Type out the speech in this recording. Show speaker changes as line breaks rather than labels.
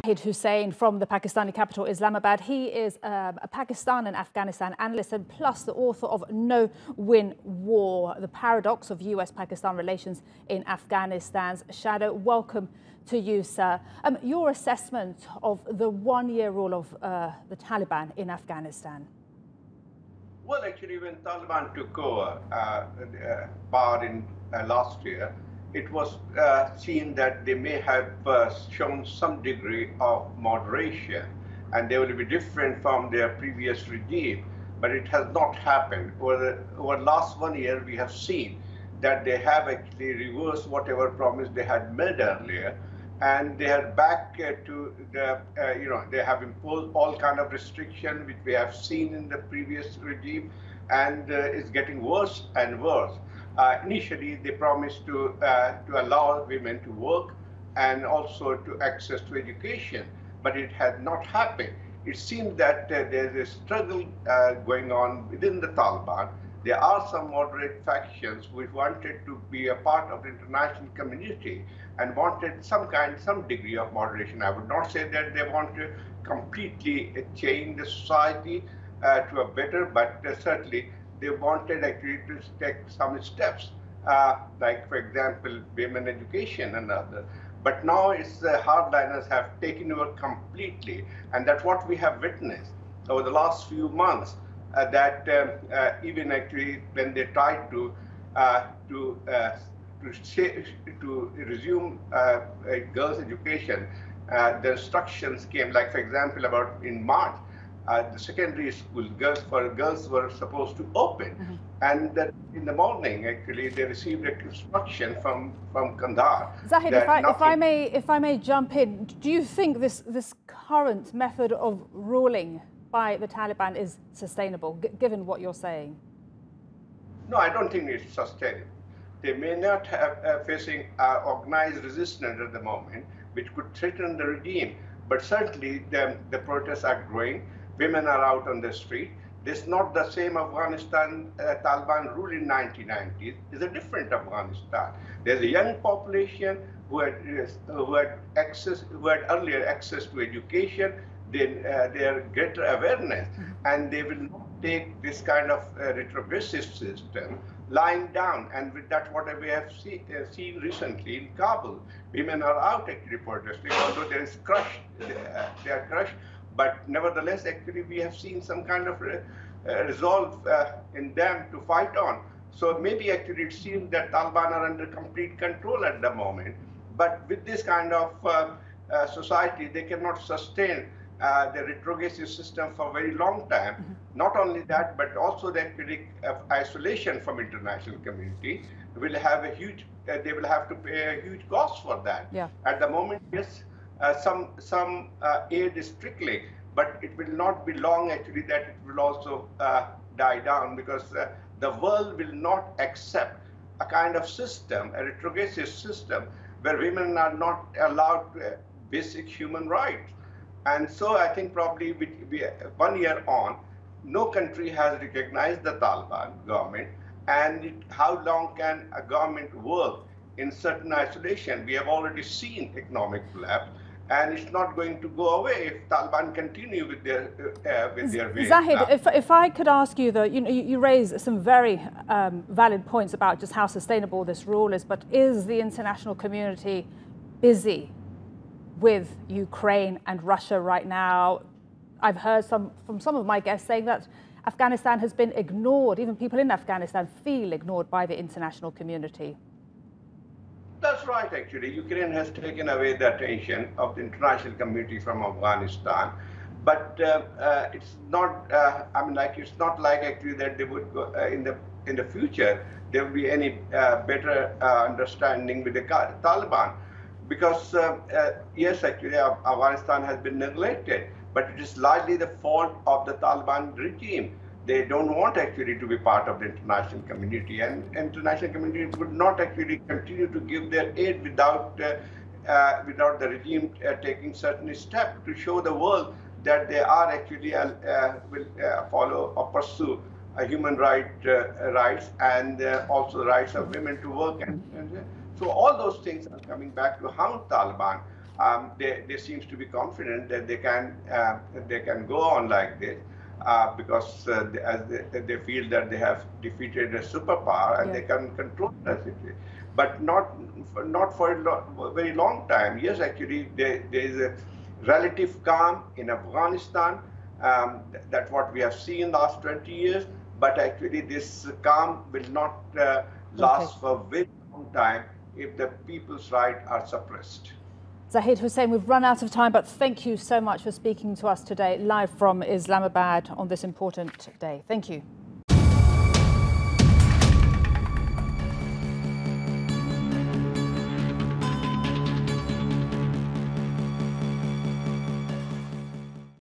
Zahid Hussain from the Pakistani capital, Islamabad. He is a Pakistan and Afghanistan analyst and plus the author of No-Win War, the paradox of US-Pakistan relations in Afghanistan's shadow. Welcome to you, sir. Your assessment of the one-year rule of the Taliban in Afghanistan?
Well, actually, when Taliban took over power in last year, it was seen that they may have shown some degree of moderation and they will be different from their previous regime, but it has not happened. Over the last 1 year, we have seen that they have actually reversed whatever promise they had made earlier, and they are back to the, they have imposed all kind of restriction which we have seen in the previous regime, and it's getting worse and worse. Initially, they promised to allow women to work and also to access to education, but it has not happened. It seems that there's a struggle going on within the Taliban. There are some moderate factions which wanted to be a part of the international community and wanted some degree of moderation. I would not say that they want to completely change the society to a better, but certainly they wanted actually to take some steps, like, for example, women education and others. But now it's the hardliners have taken over completely, and that's what we have witnessed over the last few months. That even actually when they tried to resume girls' education, the instructions came, like, for example, about in March. The secondary school girls were supposed to open, and that in the morning actually they received an instruction from Kandahar.
Zahid, if I may jump in, do you think this current method of ruling by the Taliban is sustainable, given what you're saying?
No, I don't think it's sustainable. They may not have facing organized resistance at the moment, which could threaten the regime, but certainly the protests are growing. Women are out on the street. This is not the same Afghanistan Taliban rule in 1990s. It's a different Afghanistan. There's a young population who had earlier access to education. Their greater awareness, and they will not take this kind of retrogressive system lying down. And with that, what we have seen recently in Kabul, women are out actually protesting, although there is they are crushed. But nevertheless, actually, we have seen some kind of resolve in them to fight on. So maybe actually it seems that Taliban are under complete control at the moment. But with this kind of society, they cannot sustain the retrogressive system for a very long time. Not only that, but also the isolation from international community will have a huge, they will have to pay a huge cost for that.
Yeah.
At the moment, yes, some aid is trickling, but it will not be long actually that it will also die down, because the world will not accept a kind of system, a retrogressive system, where women are not allowed basic human rights. And so I think probably 1 year on, no country has recognized the Taliban government, and how long can a government work in certain isolation? We have already seen economic collapse, and it's not going to go away if Taliban continue with their way.
Zahid, if I could ask you, though, you raise some very valid points about just how sustainable this rule is, but is the international community busy with Ukraine and Russia right now? I've heard from some of my guests saying that Afghanistan has been ignored. Even people in Afghanistan feel ignored by the international community.
That's right, actually. Ukraine has taken away the attention of the international community from Afghanistan. But it's not, it's not like actually that they would go in the future, there will be any better understanding with the Taliban. Because, yes, actually, Afghanistan has been neglected, but it is largely the fault of the Taliban regime. They don't want actually to be part of the international community, and international community would not actually continue to give their aid without the regime taking certain steps to show the world that they are actually will follow or pursue human rights and also the rights of women to work. And so all those things are coming back to how Taliban they seems to be confident that they can go on like this because they feel that they have defeated a superpower and they can control the situation. But not for a very long time. Yes, actually, there is a relative calm in Afghanistan. That's what we have seen last 20 years. But actually, this calm will not last for a very long time if the people's rights are suppressed.
Zahid Hussain, we've run out of time, but thank you so much for speaking to us today, live from Islamabad on this important day. Thank you.